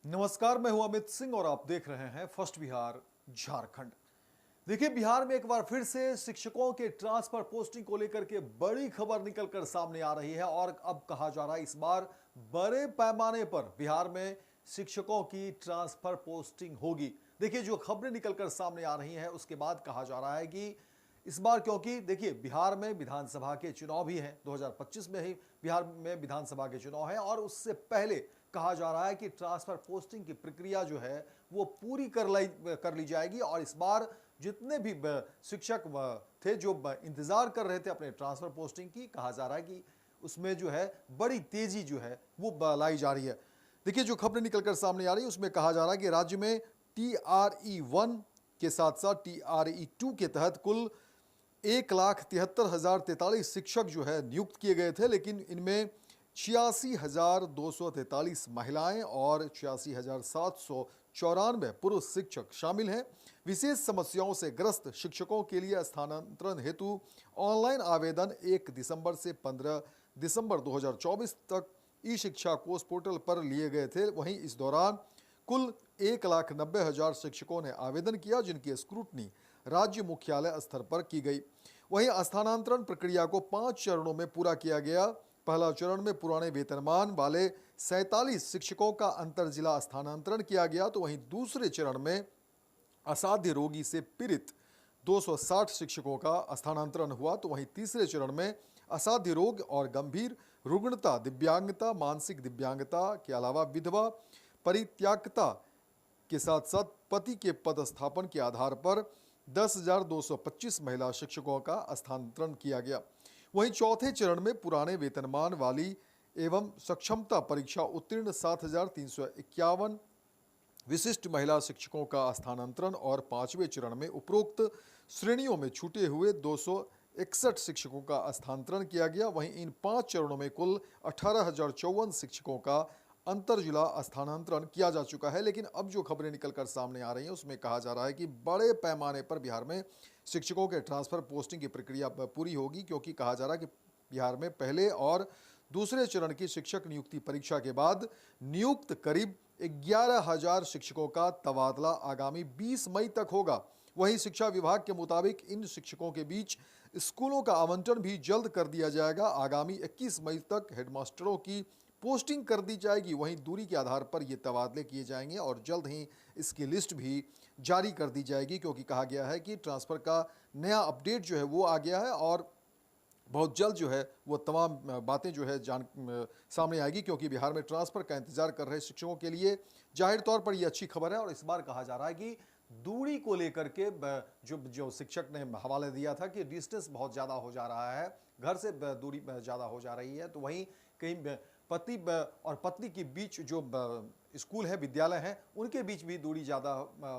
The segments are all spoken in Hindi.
नमस्कार, मैं हूं अमित सिंह और आप देख रहे हैं फर्स्ट बिहार झारखंड। देखिए, बिहार में एक बार फिर से शिक्षकों के ट्रांसफर पोस्टिंग को लेकर के बड़ी खबर निकलकर सामने आ रही है और अब कहा जा रहा है इस बार बड़े पैमाने पर बिहार में शिक्षकों की ट्रांसफर पोस्टिंग होगी। देखिए, जो खबरें निकलकर सामने आ रही हैं उसके बाद कहा जा रहा है कि इस बार, क्योंकि देखिए बिहार में विधानसभा के चुनाव भी हैं, 2025 में ही बिहार में विधानसभा के चुनाव हैं और उससे पहले कहा जा रहा है कि ट्रांसफर पोस्टिंग की प्रक्रिया जो है वो पूरी कर ली जाएगी और इस बार जितने भी शिक्षक थे जो इंतजार कर रहे थे अपने ट्रांसफर पोस्टिंग की, कहा जा रहा है कि उसमें जो है बड़ी तेजी जो है वो लाई जा रही है। देखिए, जो खबरें निकलकर सामने आ रही है उसमें कहा जा रहा है कि राज्य में TRE-1 के साथ साथ TRE-2 के तहत कुल 1,73,043 शिक्षक जो है नियुक्त किए गए थे, लेकिन इनमें 86,243 महिलाएं और 86,794 पुरुष शिक्षक शामिल हैं। विशेष समस्याओं से ग्रस्त शिक्षकों के लिए स्थानांतरण हेतु ऑनलाइन आवेदन 1 दिसंबर से 15 दिसंबर 2024 तक ई शिक्षा कोष पोर्टल पर लिए गए थे। वहीं इस दौरान कुल 1,90,000 शिक्षकों ने आवेदन किया, जिनकी स्क्रूटनी राज्य मुख्यालय स्तर पर की गई। वहीं स्थानांतरण प्रक्रिया को 5 चरणों में पूरा किया गया। पहला चरण में पुराने वेतनमान वाले 47 शिक्षकों का अंतर जिला स्थानांतरण किया गया, तो वहीं दूसरे चरण में असाध्य रोगी से पीड़ित 260 शिक्षकों का स्थानांतरण हुआ। तो वहीं तीसरे चरण में असाध्य रोग और गंभीर रुग्णता, दिव्यांगता, मानसिक दिव्यांगता के अलावा विधवा, परित्यागता के साथ साथ पति के पदस्थापन के आधार पर 10,225 महिला शिक्षकों का स्थानांतरण किया गया। वहीं चौथे चरण में पुराने वेतनमान वाली एवं सक्षमता परीक्षा उत्तीर्ण 7,351 विशिष्ट महिला शिक्षकों का स्थानांतरण और पांचवें चरण में उपरोक्त श्रेणियों में छूटे हुए 261 शिक्षकों का स्थानांतरण किया गया। वहीं इन 5 चरणों में कुल 18,054 शिक्षकों का अंतर जिला स्थानांतरण किया जा चुका है। लेकिन अब जो खबरें निकलकर सामने आ रही हैं उसमें कहा जा रहा है कि बड़े पैमाने पर बिहार में शिक्षकों के ट्रांसफर पोस्टिंग की प्रक्रिया पूरी होगी, क्योंकि कहा जा रहा है कि बिहार में पहले और दूसरे चरण की शिक्षक नियुक्ति परीक्षा के बाद नियुक्त करीब 11,000 शिक्षकों का तबादला आगामी 20 मई तक होगा। वहीं शिक्षा विभाग के मुताबिक इन शिक्षकों के बीच स्कूलों का आवंटन भी जल्द कर दिया जाएगा। आगामी 21 मई तक हेडमास्टरों की पोस्टिंग कर दी जाएगी। वहीं दूरी के आधार पर ये तबादले किए जाएंगे और जल्द ही इसकी लिस्ट भी जारी कर दी जाएगी, क्योंकि कहा गया है कि ट्रांसफ़र का नया अपडेट जो है वो आ गया है और बहुत जल्द जो है वो तमाम बातें जो है सामने आएगी, क्योंकि बिहार में ट्रांसफ़र का इंतजार कर रहे शिक्षकों के लिए जाहिर तौर पर ये अच्छी खबर है। और इस बार कहा जा रहा है कि दूरी को लेकर के जो शिक्षक ने हवाला दिया था कि डिस्टेंस बहुत ज़्यादा हो जा रहा है, घर से दूरी ज़्यादा हो जा रही है, तो वहीं कहीं पति और पत्नी के बीच जो स्कूल है, विद्यालय हैं, उनके बीच भी दूरी ज़्यादा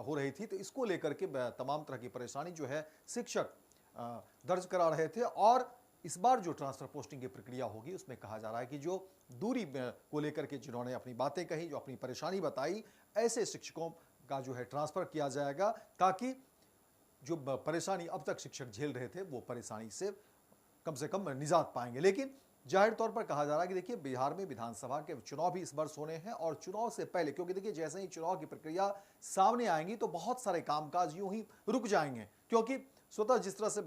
हो रही थी। तो इसको लेकर के तमाम तरह की परेशानी जो है शिक्षक दर्ज करा रहे थे। और इस बार जो ट्रांसफर पोस्टिंग की प्रक्रिया होगी उसमें कहा जा रहा है कि जो दूरी को लेकर के जिन्होंने अपनी बातें कही, जो अपनी परेशानी बताई, ऐसे शिक्षकों का जो है ट्रांसफर किया जाएगा, ताकि जो परेशानी अब तक शिक्षक झेल रहे थे वो परेशानी से कम निजात पाएंगे। लेकिन जाहिर तौर पर कहा जा रहा है कि देखिए, बिहार में विधानसभा के चुनाव भी इस बार होने हैं और चुनाव से पहले, क्योंकि देखिए जैसे ही चुनाव की प्रक्रिया सामने आएंगी तो बहुत सारे कामकाज यूं ही रुक जाएंगे, क्योंकि स्वतः जिस तरह से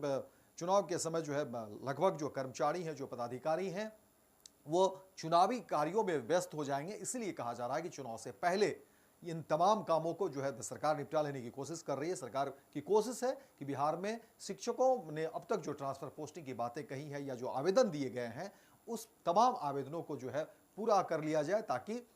चुनाव के समय जो है लगभग जो कर्मचारी हैं, जो पदाधिकारी हैं, वो चुनावी कार्यों में व्यस्त हो जाएंगे। इसलिए कहा जा रहा है कि चुनाव से पहले इन तमाम कामों को जो है सरकार निपटा लेने की कोशिश कर रही है। सरकार की कोशिश है कि बिहार में शिक्षकों ने अब तक जो ट्रांसफर पोस्टिंग की बातें कही है या जो आवेदन दिए गए हैं, उस तमाम आवेदनों को जो है पूरा कर लिया जाए, ताकि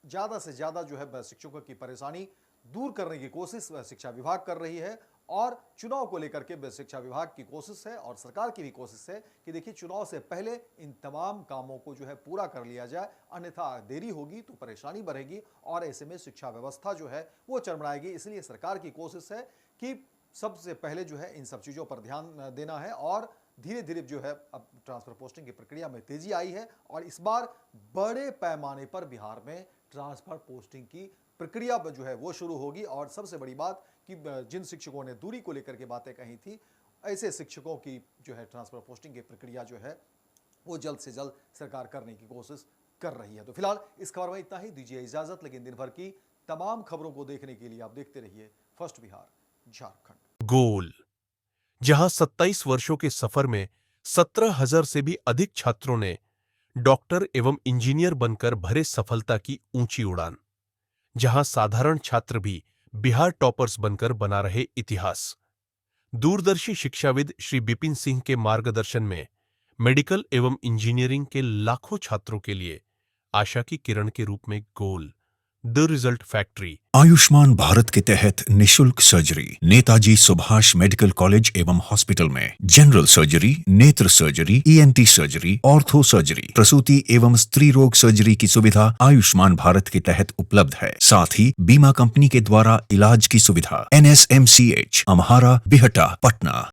ज़्यादा से ज़्यादा जो है शिक्षकों की परेशानी दूर करने की कोशिश शिक्षा विभाग कर रही है। और चुनाव को लेकर के शिक्षा विभाग की कोशिश है और सरकार की भी कोशिश है कि देखिए, चुनाव से पहले इन तमाम कामों को जो है पूरा कर लिया जाए, अन्यथा देरी होगी तो परेशानी बढ़ेगी और ऐसे में शिक्षा व्यवस्था जो है वो चरमराएगी। इसलिए सरकार की कोशिश है कि सबसे पहले जो है इन सब चीज़ों पर ध्यान देना है और धीरे धीरे जो है अब ट्रांसफर पोस्टिंग की प्रक्रिया में तेजी आई है और इस बार बड़े पैमाने पर बिहार में ट्रांसफर पोस्टिंग की प्रक्रिया जो है वो शुरू होगी। और सबसे बड़ी बात कि जिन शिक्षकों ने दूरी को लेकर के बातें कही थी, ऐसे शिक्षकों की जो है ट्रांसफर पोस्टिंग की प्रक्रिया जो है वो जल्द से जल्द सरकार करने की कोशिश कर रही है। तो फिलहाल इस खबर में इतना ही, दीजिए इजाजत, लेकिन दिन भर की तमाम खबरों को देखने के लिए आप देखते रहिए फर्स्ट बिहार झारखंड। गोल, जहां 27 वर्षों के सफर में 17,000 से भी अधिक छात्रों ने डॉक्टर एवं इंजीनियर बनकर भरे सफलता की ऊंची उड़ान, जहां साधारण छात्र भी बिहार टॉपर्स बनकर बना रहे इतिहास। दूरदर्शी शिक्षाविद श्री बिपिन सिंह के मार्गदर्शन में मेडिकल एवं इंजीनियरिंग के लाखों छात्रों के लिए आशा की किरण के रूप में goal, the result factory. Ayushman Bharat के तहत निशुल्क surgery Netaji Subhash medical college एवं हॉस्पिटल में जनरल सर्जरी, नेत्र surgery, ENT surgery, ortho surgery, प्रसूति एवं स्त्री रोग सर्जरी की सुविधा आयुष्मान भारत के तहत उपलब्ध है। साथ ही बीमा कंपनी के द्वारा इलाज की सुविधा। NSMCH, अम्हारा, बिहटा, पटना।